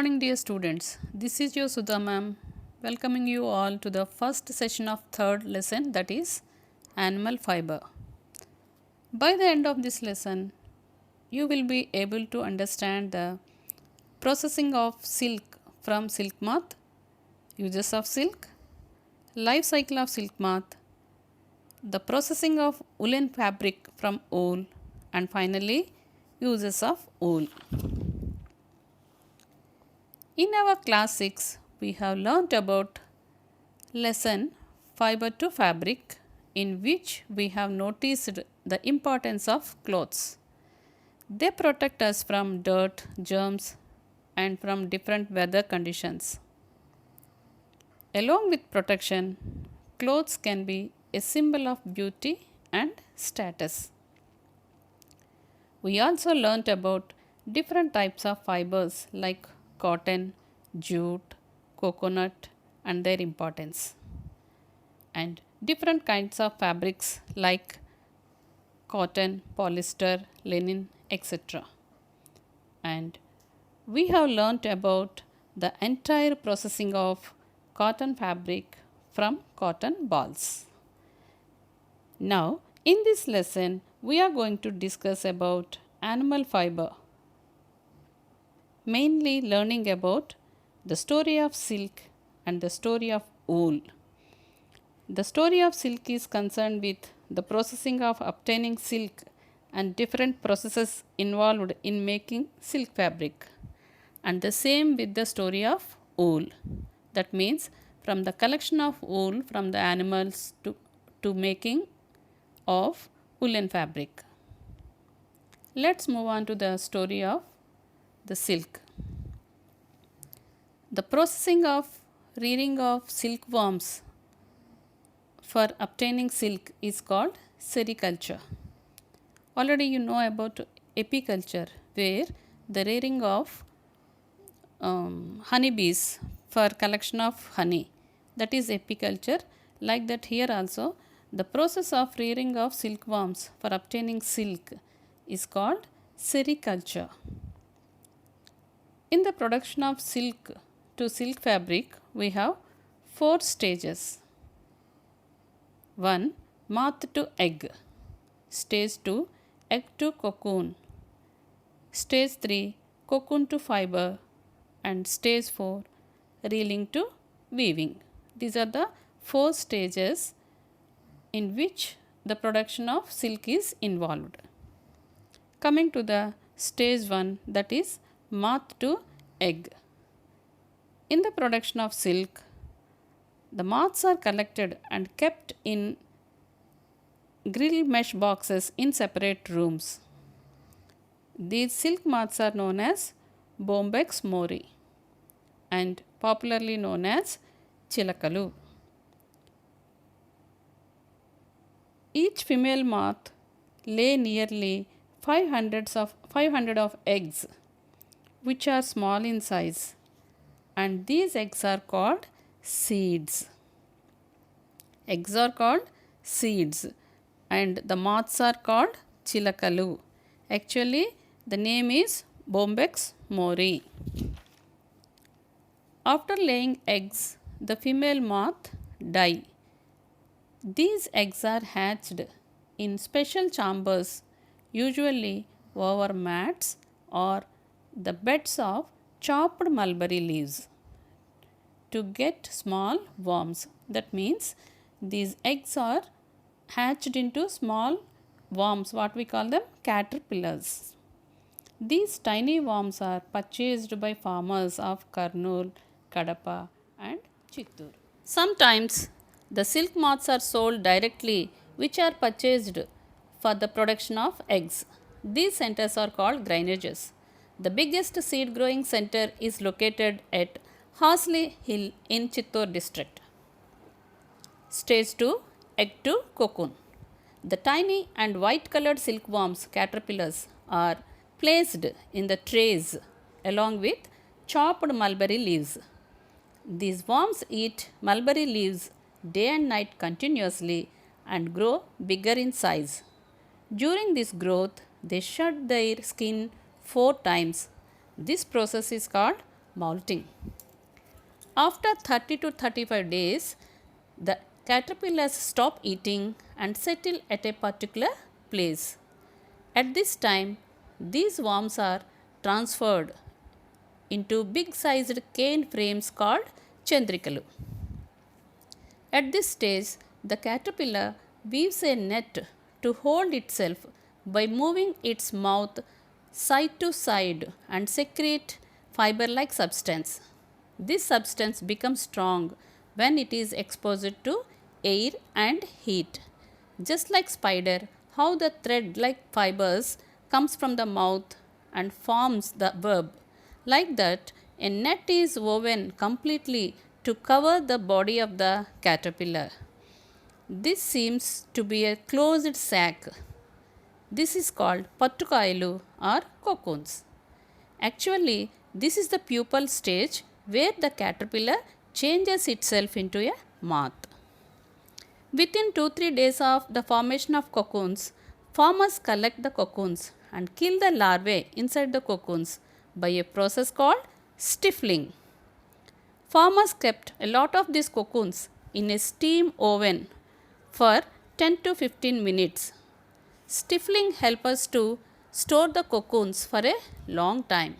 morning, dear students. This is your Sudha ma'am, welcoming you all to the first session of third lesson, that is animal fiber. By the end of this lesson, you will be able to understand the processing of silk from silk moth, uses of silk, life cycle of silk moth, the processing of woolen fabric from wool, and finally uses of wool. In our class 6, we have learnt about lesson fiber to fabric, in which we have noticed the importance of clothes. They protect us from dirt, germs, and from different weather conditions. Along with protection, clothes can be a symbol of beauty and status. We also learnt about different types of fibers like cotton, jute, coconut, and their importance, and different kinds of fabrics like cotton, polyester, linen, etc. And we have learnt about the entire processing of cotton fabric from cotton balls. Now, in this lesson, we are going to discuss about animal fiber, mainly learning about the story of silk and the story of wool. The story of silk is concerned with the processing of obtaining silk and different processes involved in making silk fabric, and the same with the story of wool. That means from the collection of wool from the animals to making of woolen fabric. Let's move on to the story of the silk. The processing of rearing of silkworms for obtaining silk is called sericulture. Already you know about apiculture, where the rearing of honeybees for collection of honey, that is apiculture. Like that, here also the process of rearing of silkworms for obtaining silk is called sericulture. In the production of silk to silk fabric, we have 4 stages. 1. Moth to egg. Stage 2. Egg to cocoon. Stage 3. Cocoon to fiber. And stage 4. Reeling to weaving. These are the 4 stages in which the production of silk is involved. Coming to the stage 1, that is moth to egg. In the production of silk, the moths are collected and kept in grill mesh boxes in separate rooms. These silk moths are known as Bombyx mori and popularly known as chilakalu. Each female moth lay nearly 500 of eggs, which are small in size, and these eggs are called seeds. Eggs are called seeds and the moths are called chilakalu. Actually, the name is Bombyx mori. After laying eggs, the female moth die. These eggs are hatched in special chambers, usually over mats or the beds of chopped mulberry leaves, to get small worms. That means these eggs are hatched into small worms, what we call them caterpillars. These tiny worms are purchased by farmers of Kurnool, Kadapa and Chittoor. Sometimes the silk moths are sold directly, which are purchased for the production of eggs. These centers are called grainages. The biggest seed growing center is located at Horsley Hill in Chittoor district. Stage 2, egg to cocoon. The tiny and white colored silkworms caterpillars are placed in the trays along with chopped mulberry leaves. These worms eat mulberry leaves day and night continuously and grow bigger in size. During this growth, they shed their skin 4 times. This process is called molting. After 30 to 35 days, the caterpillars stop eating and settle at a particular place. At this time, these worms are transferred into big sized cane frames called chandrikalu. At this stage, the caterpillar weaves a net to hold itself by moving its mouth side to side and secrete fiber like substance. This substance becomes strong when it is exposed to air and heat. Just like spider, how the thread like fibers comes from the mouth and forms the web. Like that, a net is woven completely to cover the body of the caterpillar. This seems to be a closed sac. This is called pattukailu or cocoons. Actually, this is the pupal stage where the caterpillar changes itself into a moth. Within 2-3 days of the formation of cocoons, farmers collect the cocoons and kill the larvae inside the cocoons by a process called stifling. Farmers kept a lot of these cocoons in a steam oven for 10 to 15 minutes. Stifling helps us to store the cocoons for a long time.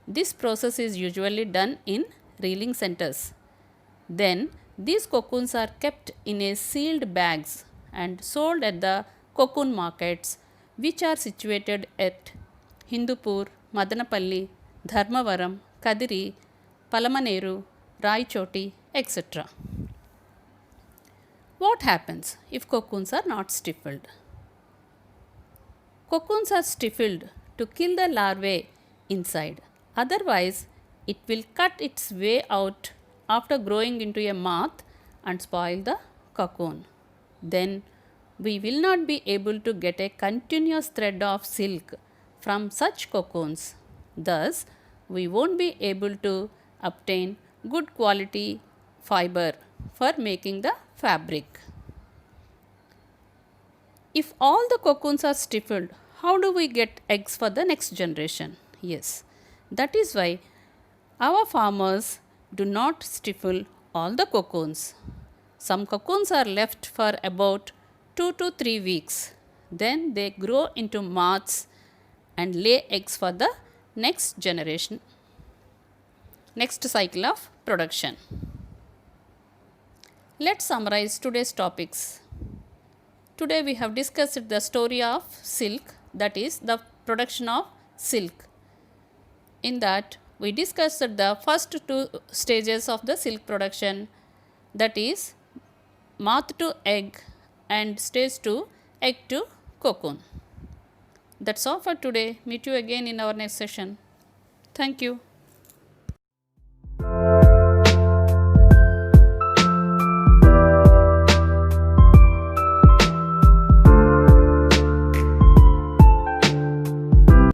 This process is usually done in reeling centers. Then these cocoons are kept in a sealed bags and sold at the cocoon markets, which are situated at Hindupur, Madanapalli, Dharmavaram, Kadiri, Palamaneru, Raichoti, etc. What happens if cocoons are not stifled? Cocoons are stifled to kill the larvae inside. Otherwise, it will cut its way out after growing into a moth and spoil the cocoon. Then we will not be able to get a continuous thread of silk from such cocoons. Thus, we won't be able to obtain good quality fiber for making the fabric. If all the cocoons are stifled, how do we get eggs for the next generation? Yes, that is why our farmers do not stifle all the cocoons. Some cocoons are left for about 2 to 3 weeks. Then they grow into moths and lay eggs for the next generation, next cycle of production. Let's summarize today's topics. Today we have discussed the story of silk, that is the production of silk. In that we discussed the first two stages of the silk production, that is moth to egg and stage 2 egg to cocoon. That's all for today. Meet you again in our next session. Thank you.